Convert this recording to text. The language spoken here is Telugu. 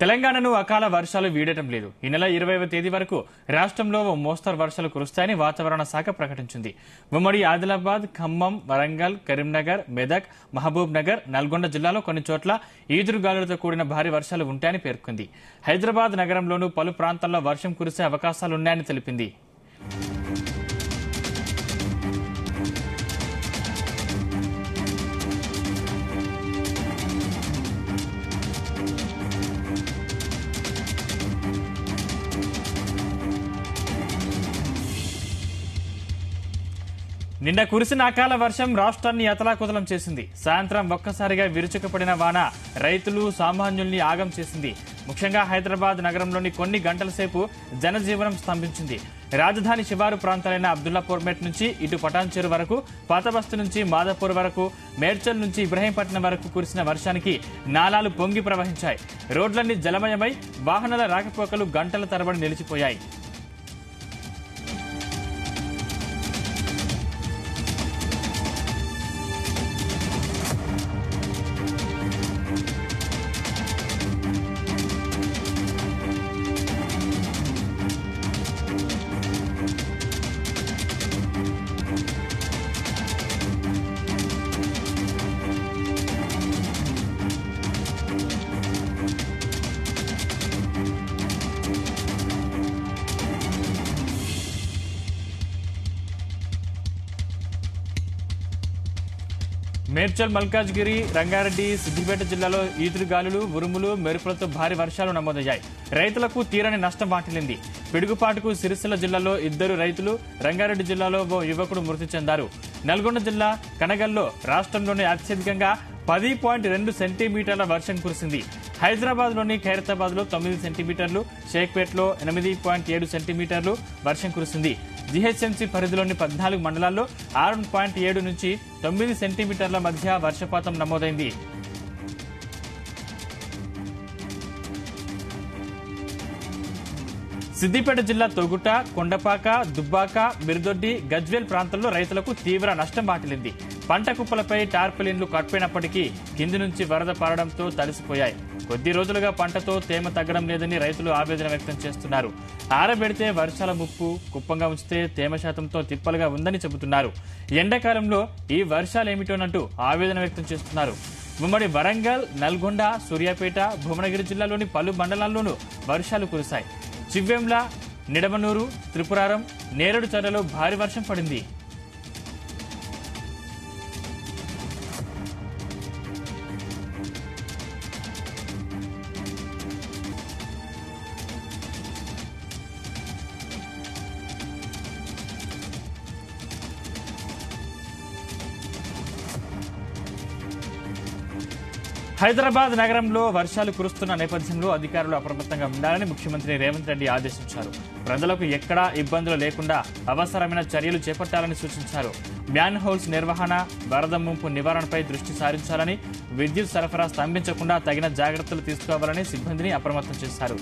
తెలంగాణను అకాల వర్షాలు వీడటం లేదు. ఈ నెల 20వ తేదీ వరకు రాష్ట్రంలో మోస్తరు వర్షాలు కురుస్తాయని వాతావరణ శాఖ ప్రకటించింది. ఉమ్మడి ఆదిలాబాద్, ఖమ్మం, వరంగల్, కరీంనగర్, మెదక్, మహబూబ్ నగర్, నల్గొండ జిల్లాలో కొన్ని చోట్ల ఈదురుగాలులతో కూడిన భారీ వర్షాలు ఉంటాయని పేర్కొంది. హైదరాబాద్ నగరంలోనూ పలు ప్రాంతాల్లో వర్షం కురిసే అవకాశాలున్నాయని తెలిపింది. నిన్న కురిసిన అకాల వర్షం రాష్ట్రాన్ని అతలాకుతలం చేసింది. సాయంత్రం ఒక్కసారిగా విరుచుకుపడిన వాన రైతులు, సామాన్యుల్ని ఆగం చేసింది. ముఖ్యంగా హైదరాబాద్ నగరంలోని కొన్ని గంటల సేపు జనజీవనం స్తంభించింది. రాజధాని శివారు ప్రాంతాలైన అబ్దుల్లాపూర్ మెట్ నుంచి ఇటు పటాన్చెరు వరకు, పాతబస్తీ నుంచి మాదాపూర్ వరకు, మేడ్చల్ నుంచి ఇబ్రహీంపట్నం వరకు కురిసిన వర్షానికి నాలాలు పొంగి ప్రవహించాయి. రోడ్లన్నీ జలమయమై వాహనాల రాకపోకలు గంటల తరబడి నిలిచిపోయాయి. మేడ్చల్, మల్కాజ్గిరి, రంగారెడ్డి, సిద్దిపేట జిల్లాలో ఈదురుగాలులు, ఉరుములు, మెరుపులతో భారీ వర్షాలు నమోదయ్యాయి. రైతులకు తీరని నష్టం వాటిల్లింది. పిడుగుపాటుకు సిరిసిల్ల జిల్లాలో 2 రైతులు, రంగారెడ్డి జిల్లాలో ఓ యువకుడు మృతి చెందారు. నల్గొండ జిల్లా కనగల్లో రాష్ట్రంలోనే అత్యధికంగా 10.2 సెంటీమీటర్ల వర్షం కురిసింది. హైదరాబాద్ లోని ఖైరతాబాద్ లో 9 సెంటీమీటర్లు, షేక్పేట్లో 8.7 సెంటీమీటర్లు వర్షం కురిసింది. జీహెచ్ఎంసీ పరిధిలోని 14 మండలాల్లో 6.7 నుంచి 9 సెంటీమీటర్ల మధ్య వర్షపాతం నమోదైంది. సిద్దిపేట జిల్లా తొగుట, కొండపాక, దుబ్బాక, మిర్దొడ్డి, గజ్వేల్ ప్రాంతాల్లో రైతులకు తీవ్ర నష్టం వాటిల్లింది. పంట కుప్పలపై టార్పలిన్లు కట్టినప్పటికీ కింది నుంచి వరద పారడంతో తడిసిపోయాయి. కొద్ది రోజులుగా పంటతో తేమ తగ్గడం లేదని రైతులు ఆవేదన వ్యక్తం చేస్తున్నారు. ఆరబెడితే వర్షాల ముప్పు, కుప్పంగా ఉంచితే తేమ శాతంతో తిప్పలుగా ఉందని చెబుతున్నారు. ఎండాకాలంలో ఈ వర్షాలేమిటోనంటూ ఆవేదన వ్యక్తం చేస్తున్నారు. ఉమ్మడి వరంగల్, నల్గొండ, సూర్యాపేట, భువనగిరి జిల్లాలోని పలు మండలాల్లోనూ వర్షాలు కురిశాయి. చివ్వెంల, నిడమనూరు, త్రిపురారం, నేరేడు చర్లలో భారీ వర్షం పడింది. హైదరాబాద్ నగరంలో వర్షాలు కురుస్తున్న నేపథ్యంలో అధికారులు అప్రమత్తంగా ఉండాలని ముఖ్యమంత్రి రేవంత్ రెడ్డి ఆదేశించారు. ప్రజలకు ఎక్కడా ఇబ్బందులు లేకుండా అవసరమైన చర్యలు చేపట్టాలని సూచించారు. మ్యాన్ హోల్స్ నిర్వహణ, వరద ముంపు నివారణపై దృష్టి సారించాలని, విద్యుత్ సరఫరా స్తంభించకుండా తగిన జాగ్రత్తలు తీసుకోవాలని సిబ్బందిని అప్రమత్తం చేశారు.